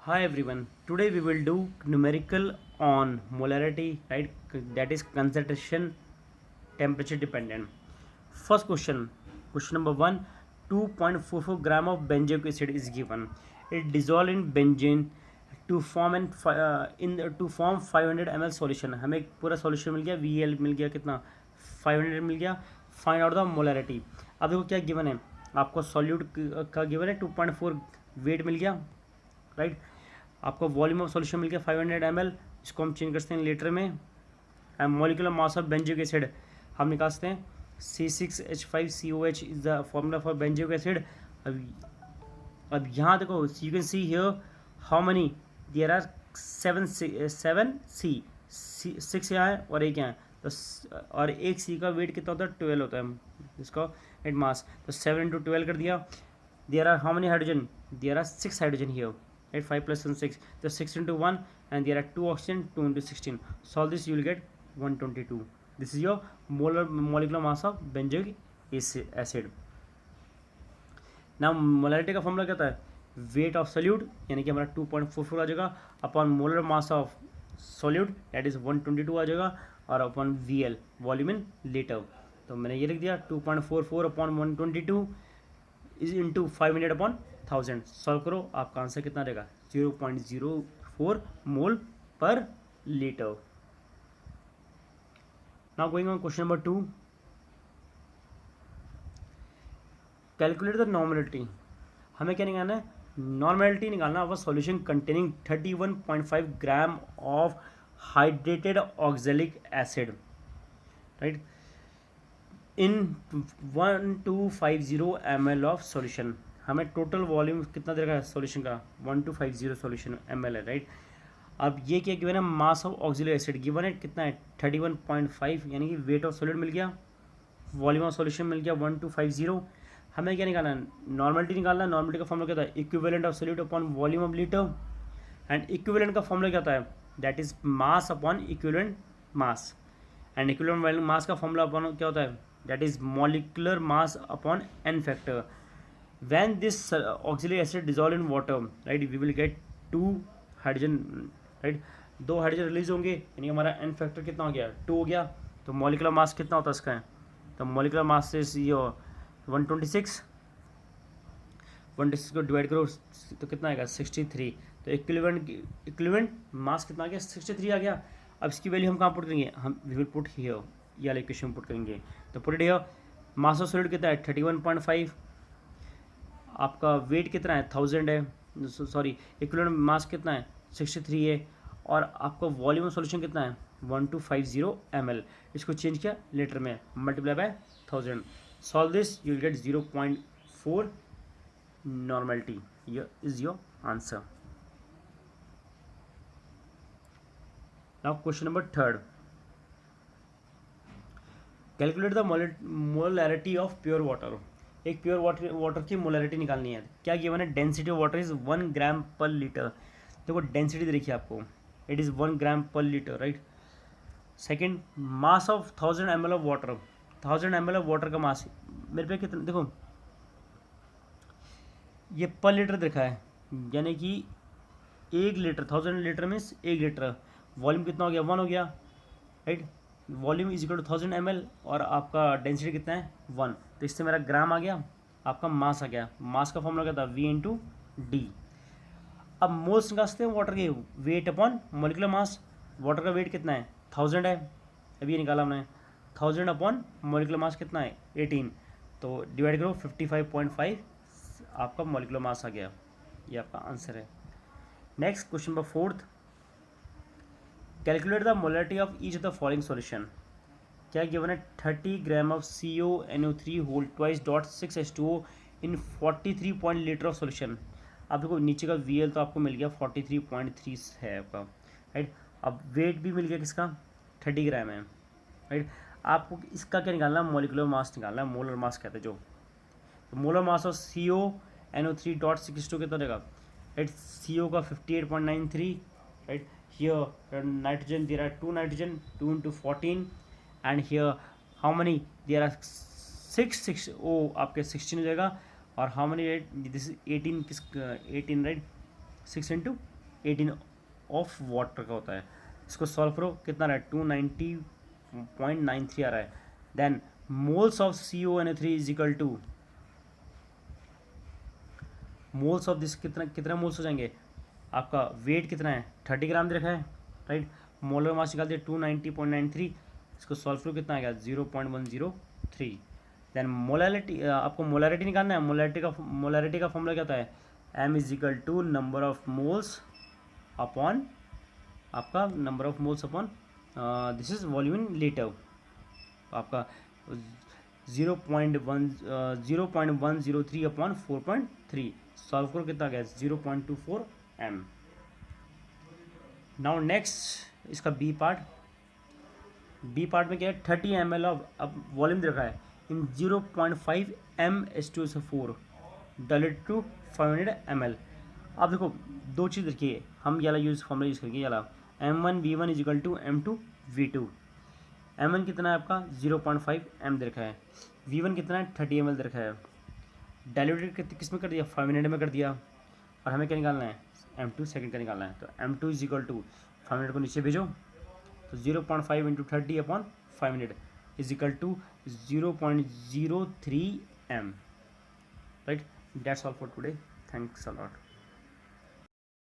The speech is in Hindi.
Hi everyone. Today we will do numerical on molarity, right? That is concentration, temperature dependent. First question number one: 2.44 gram of benzoic acid is given. It dissolved in benzene to form 500 ml solution. हमें एक पूरा solution मिल गया, VL मिल गया, कितना 500 मिल गया. Find out the molarity. अब देखो क्या given है, आपको solute का given है 2.4 weight मिल गया, राइट. आपको वॉल्यूम ऑफ सॉल्यूशन मिल गया 500 ml. इसको हम चेंज कर सकते हैं लीटर में. And molecular mass of benzoic acid हम निकाल सकते हैं. C6H5COH is the formula for benzoic acid. अब यहाँ देखो, you can see here how many there are 7 C 6 यहाँ है और एक यहाँ है. तो और एक C का वेट कितना होता है, 12 होता है इसका एट मास. तो 7 into 12 कर दिया. There are how many hydrogen, there are 6 hydrogen here. 8 5 plus 1 6, so 6 into 1, and there are 2 oxygen, 2 into 16. Solve this, you will get 122. This is your molecular mass of benzoic acid. Now molarity का फॉर्मूला क्या होता है, वेट ऑफ सोल्यूट यानी कि हमारा 2.44 आ जाएगा upon molar mass of solute that is 122 आ जाएगा, और upon VL volume in litre. तो मैंने ये लिख दिया 2.44 upon 122 is into 500 upon 1000. Solve करो, आपका आंसर कितना रहेगा, 0.04 मोल पर litre. Now going on question number 2. Calculate the normality. हमें क्या निकालना है, नॉर्मलिटी निकालना of a solution containing 31.5 gram of hydrated oxalic acid, right, in 1250 ml of solution. हमें टोटल वॉल्यूम कितना दे रखा है सॉल्यूशन का, 1250 सॉल्यूशन ml है, राइट. अब ये क्या गिवन है, मास ऑफ ऑक्सिलिक एसिड गिवन है कितना है 31.5, यानी कि वेट ऑफ सॉल्यूट मिल गया, वॉल्यूम ऑफ सॉल्यूशन मिल गया 1250. हमें क्या निकालना है, नॉर्मलिटी निकालना है. नॉर्मलिटी का फॉर्मूला क्या होता है, equivalent of solute upon volume of litre. And equivalent का फॉर्मूला क्या होता है, that is mass upon equivalent mass. And equivalent mass का फॉर्मूला अपॉन क्या होता है, that is molecular mass upon n factor. When this auxiliary acid dissolve in water, right, we will get 2 hydrogen, right. 2 hydrogen release होंगे, यानी हमारा n फैक्टर कितना हो गया, 2 हो गया. तो मॉलिकुलर मास कितना होता है इसका है, तो मॉलिकुलर मास से ये 126 को डिवाइड करो तो कितना आएगा 63. तो इक्विवेलेंट मास कितना आ गया, 63 आ गया. अब इसकी वैल्यू हम कहाँ पुट करेंगे, हम वी विल पुट हियर, ये वाले इक्वेशन पुट करेंगे. तो put it here. Mass of solute कितना है 31.5, आपका वेट कितना है 1000 है, सॉरी इक्विवेलेंट मास कितना है 63 है, और आपका वॉल्यूम ऑफ सॉल्यूशन कितना है 1250 ml. इसको चेंज किया लीटर में, multiply by 1000. Solve this, you will get 0.4 normality. ये is your answer. Now question number 3. Calculate the molarity of pure water. एक प्योर वाटर की मोलैरिटी निकालनी है. क्या गिवन है, density of water is 1 gram per litre. देखो डेंसिटी देखिए आपको, it is 1 gram per litre, right. Second, mass of 1000 ml of water. 1000 ml of water का मास मेरे पे कितना, देखो ये पर लीटर देखा है, यानी कि 1 लीटर, 1000 लीटर में 1 लीटर. वॉल्यूम कितना हो गया, 1 हो गया, right. Volume is equal to 1000 ml, और आपका डेंसिटी कितना है 1. तो इससे मेरा ग्राम आ गया, आपका मास आ गया. मास का फॉर्मूला क्या था, V इंटू डी. अब मोल्स निकालते हैं वाटर के, weight upon molecular mass. Water का वेट कितना है 1000 है, अभी ये निकाला हमने. 1000 अपॉन मॉलिकुलर मास कितना है 18, तो डिवाइड करो 55.5, आपका मॉलिकुलर मास आ गया. ये आपका आंसर है. Next question number 4. Calculate the molarity of each of the following solution. क्या गिवन है, 30 gram of CONO3 whole twice dot 6H2O in 43 point litre of solution. आप देखो नीचे का VL तो आपको मिल गया 43.3 है आपका, राइट. अब वेट भी मिल गया किसका 30 ग्राम है, राइट. आपको इसका क्या निकालना है, मॉलिकुलर मास निकालना है, मोलर मास कहते हैं जो. तो molar mass of CONO3 dot 6H2O कितना रहेगा, राइट. CO का 58.93, right. Here nitrogen, there are 2 nitrogen, 2 into 14, and here how many, there are 6 ओ आपके 16 हो जाएगा, और how many, this is 18 18, right. 6 into 18 of water का होता है। इसको सॉल्व करो, कितना रहा है 290.93 आ रहा है। Then moles of CONO3 is equal to moles of this, कितना कितना मोल्स हो जाएंगे, आपका वेट कितना है 30 ग्राम दे रखा है, राइट। मोलर मास निकाल दिया 290.93, इसको सॉल्व करो कितना आएगा 0.103। देन मोलैरिटी, आपको मोलैरिटी निकालना है। मोलैरिटी का फॉर्मूला क्या होता है, M is equal to number of moles upon आपका number of moles upon this is volume in litre. आपका 0.103 अपॉन 4.3, सॉल्व करो कितना आ गया 0.24 M। नाउ नेक्स्ट इसका बी पार्ट में क्या है 30 ml ऑफ, अब वॉल्यूम दे रखा है इन 0.5 M/4 डायल्यूटेड टू 500 ml। अब देखो दो चीज़ देखिए, हम ये यूज़ फॉर्मूला यूज़ करेंगे, ये M1V1 is equal to M2V2। M1 कितना है आपका 0.5 M दे रखा है, V1 कितना है 30 ml दे रखा है, डायल्यूटेड किस में कर दिया 500 में कर दिया, और हमें क्या निकालना है M2 सेकंड का निकालना है। तो M2 इज इक्वल टू 500 को नीचे भेजो, तो 0.5 into 30 upon 500 is equal to 0.03 M, right. That's all for today, thanks a lot.